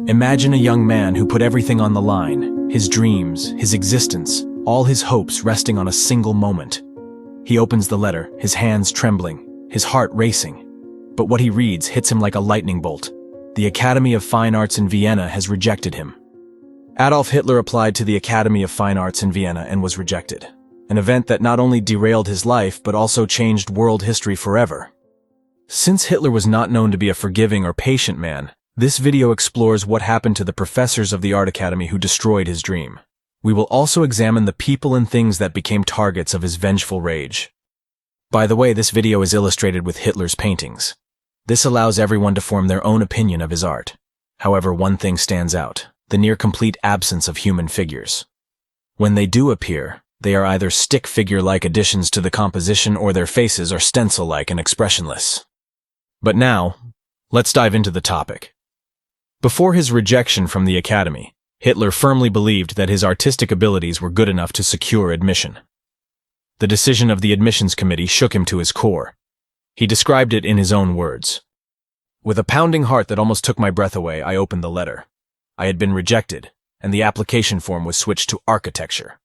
Imagine a young man who put everything on the line, his dreams, his existence, all his hopes resting on a single moment. He opens the letter, his hands trembling, his heart racing. But what he reads hits him like a lightning bolt. The Academy of Fine Arts in Vienna has rejected him. Adolf Hitler applied to the Academy of Fine Arts in Vienna and was rejected. An event that not only derailed his life but also changed world history forever. Since Hitler was not known to be a forgiving or patient man, this video explores what happened to the professors of the Art Academy who destroyed his dream. We will also examine the people and things that became targets of his vengeful rage. By the way, this video is illustrated with Hitler's paintings. This allows everyone to form their own opinion of his art. However, one thing stands out: the near-complete absence of human figures. When they do appear, they are either stick figure-like additions to the composition or their faces are stencil-like and expressionless. But now, let's dive into the topic. Before his rejection from the Academy, Hitler firmly believed that his artistic abilities were good enough to secure admission. The decision of the admissions committee shook him to his core. He described it in his own words. "With a pounding heart that almost took my breath away, I opened the letter. I had been rejected, and the application form was switched to architecture.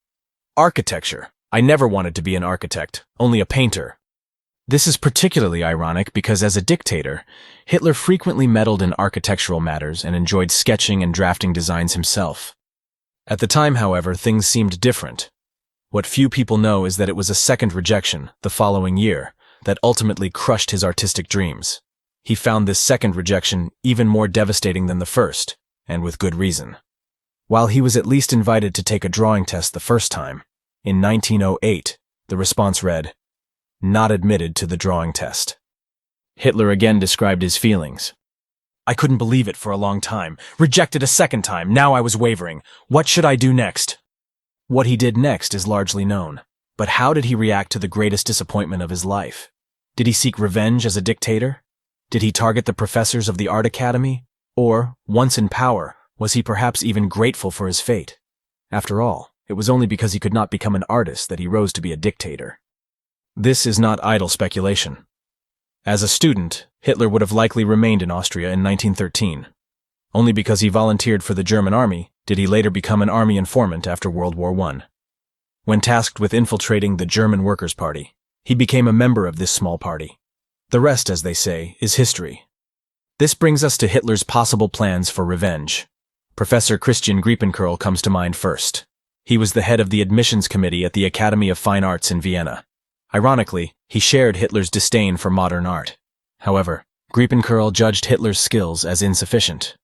Architecture! I never wanted to be an architect, only a painter. This is particularly ironic because as a dictator, Hitler frequently meddled in architectural matters and enjoyed sketching and drafting designs himself. At the time, however, things seemed different. What few people know is that it was a second rejection, the following year, that ultimately crushed his artistic dreams. He found this second rejection even more devastating than the first, and with good reason. While he was at least invited to take a drawing test the first time, in 1908, the response read, "Not admitted to the drawing test." Hitler again described his feelings. "I couldn't believe it for a long time. Rejected a second time. Now I was wavering. What should I do next?" What he did next is largely known. But how did he react to the greatest disappointment of his life? Did he seek revenge as a dictator? Did he target the professors of the Art Academy? Or, once in power, was he perhaps even grateful for his fate? After all, it was only because he could not become an artist that he rose to be a dictator. This is not idle speculation. As a student, Hitler would have likely remained in Austria in 1913. Only because he volunteered for the German army did he later become an army informant after World War I. When tasked with infiltrating the German Workers' Party, he became a member of this small party. The rest, as they say, is history. This brings us to Hitler's possible plans for revenge. Professor Christian Griepenkurl comes to mind first. He was the head of the admissions committee at the Academy of Fine Arts in Vienna. Ironically, he shared Hitler's disdain for modern art. However, Griepenkurl judged Hitler's skills as insufficient.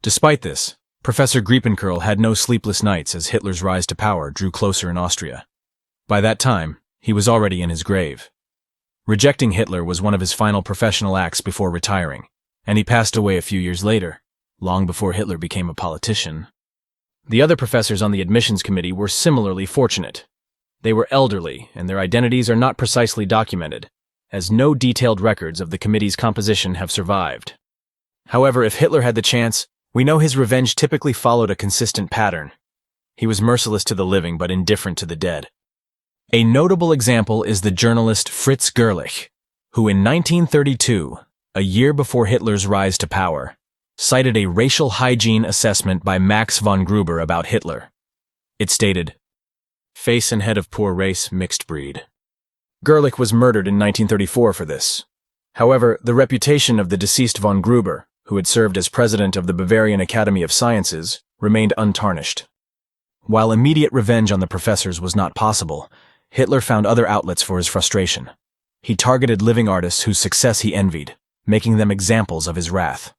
Despite this, Professor Griepenkurl had no sleepless nights as Hitler's rise to power drew closer in Austria. By that time, he was already in his grave. Rejecting Hitler was one of his final professional acts before retiring, and he passed away a few years later, long before Hitler became a politician. The other professors on the admissions committee were similarly fortunate. They were elderly, and their identities are not precisely documented, as no detailed records of the committee's composition have survived. However, if Hitler had the chance, we know his revenge typically followed a consistent pattern. He was merciless to the living but indifferent to the dead. A notable example is the journalist Fritz Gerlich, who in 1932, a year before Hitler's rise to power, cited a racial hygiene assessment by Max von Gruber about Hitler. It stated, "Face and head of poor race, mixed breed." Gerlich was murdered in 1934 for this. However, the reputation of the deceased von Gruber, who had served as president of the Bavarian Academy of Sciences, remained untarnished. While immediate revenge on the professors was not possible, Hitler found other outlets for his frustration. He targeted living artists whose success he envied, making them examples of his wrath.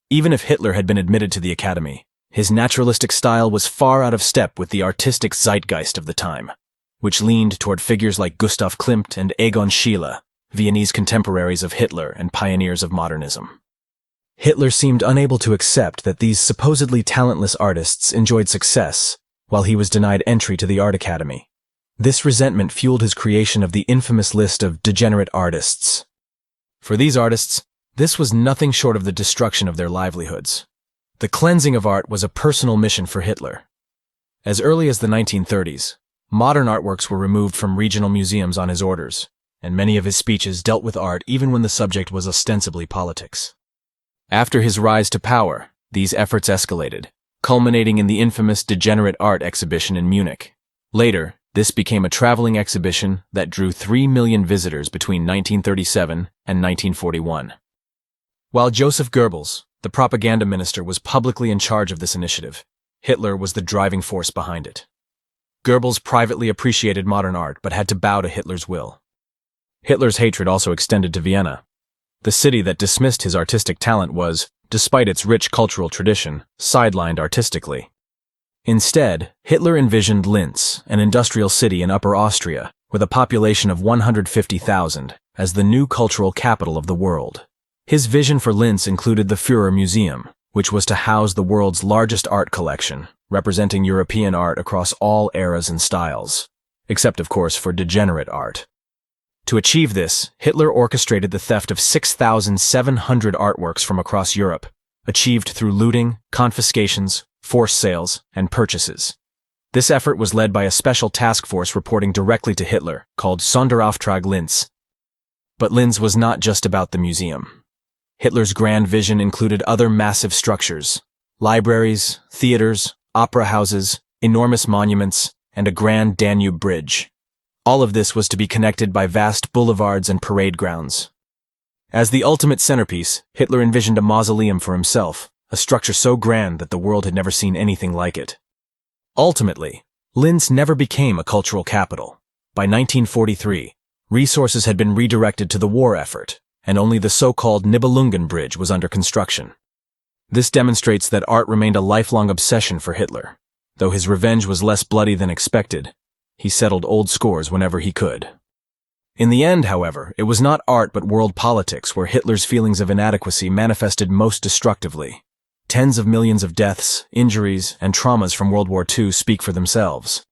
Even if Hitler had been admitted to the Academy, his naturalistic style was far out of step with the artistic zeitgeist of the time, which leaned toward figures like Gustav Klimt and Egon Schiele, Viennese contemporaries of Hitler and pioneers of modernism. Hitler seemed unable to accept that these supposedly talentless artists enjoyed success, while he was denied entry to the Art Academy. This resentment fueled his creation of the infamous list of degenerate artists. For these artists, this was nothing short of the destruction of their livelihoods. The cleansing of art was a personal mission for Hitler. As early as the 1930s, modern artworks were removed from regional museums on his orders, and many of his speeches dealt with art even when the subject was ostensibly politics. After his rise to power, These efforts escalated, culminating in the infamous Degenerate Art exhibition in Munich. Later, this became a traveling exhibition that drew 3 million visitors between 1937 and 1941. While Joseph Goebbels, the propaganda minister, was publicly in charge of this initiative, Hitler was the driving force behind it. Goebbels privately appreciated modern art but had to bow to Hitler's will. Hitler's hatred also extended to Vienna. The city that dismissed his artistic talent was, despite its rich cultural tradition, sidelined artistically. Instead, Hitler envisioned Linz, an industrial city in Upper Austria, with a population of 150,000, as the new cultural capital of the world. His vision for Linz included the Führer Museum, which was to house the world's largest art collection, representing European art across all eras and styles, except, of course, for degenerate art. To achieve this, Hitler orchestrated the theft of 6,700 artworks from across Europe, achieved through looting, confiscations, forced sales, and purchases. This effort was led by a special task force reporting directly to Hitler, called Sonderauftrag Linz. But Linz was not just about the museum. Hitler's grand vision included other massive structures: libraries, theaters, opera houses, enormous monuments, and a grand Danube bridge. All of this was to be connected by vast boulevards and parade grounds. As the ultimate centerpiece, Hitler envisioned a mausoleum for himself, a structure so grand that the world had never seen anything like it. Ultimately, Linz never became a cultural capital. By 1943, resources had been redirected to the war effort, and only the so-called Nibelungen Bridge was under construction. This demonstrates that art remained a lifelong obsession for Hitler. Though his revenge was less bloody than expected, he settled old scores whenever he could. In the end, however, it was not art but world politics where Hitler's feelings of inadequacy manifested most destructively. Tens of millions of deaths, injuries, and traumas from World War II speak for themselves.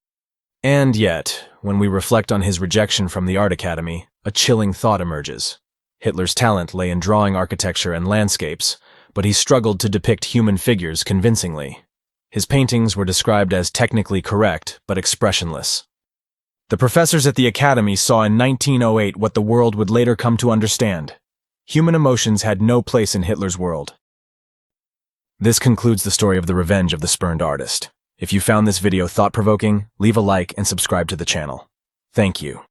And yet, when we reflect on his rejection from the Art Academy, a chilling thought emerges. Hitler's talent lay in drawing architecture and landscapes, but he struggled to depict human figures convincingly. His paintings were described as technically correct, but expressionless. The professors at the Academy saw in 1908 what the world would later come to understand. Human emotions had no place in Hitler's world. This concludes the story of the revenge of the spurned artist. If you found this video thought-provoking, leave a like and subscribe to the channel. Thank you.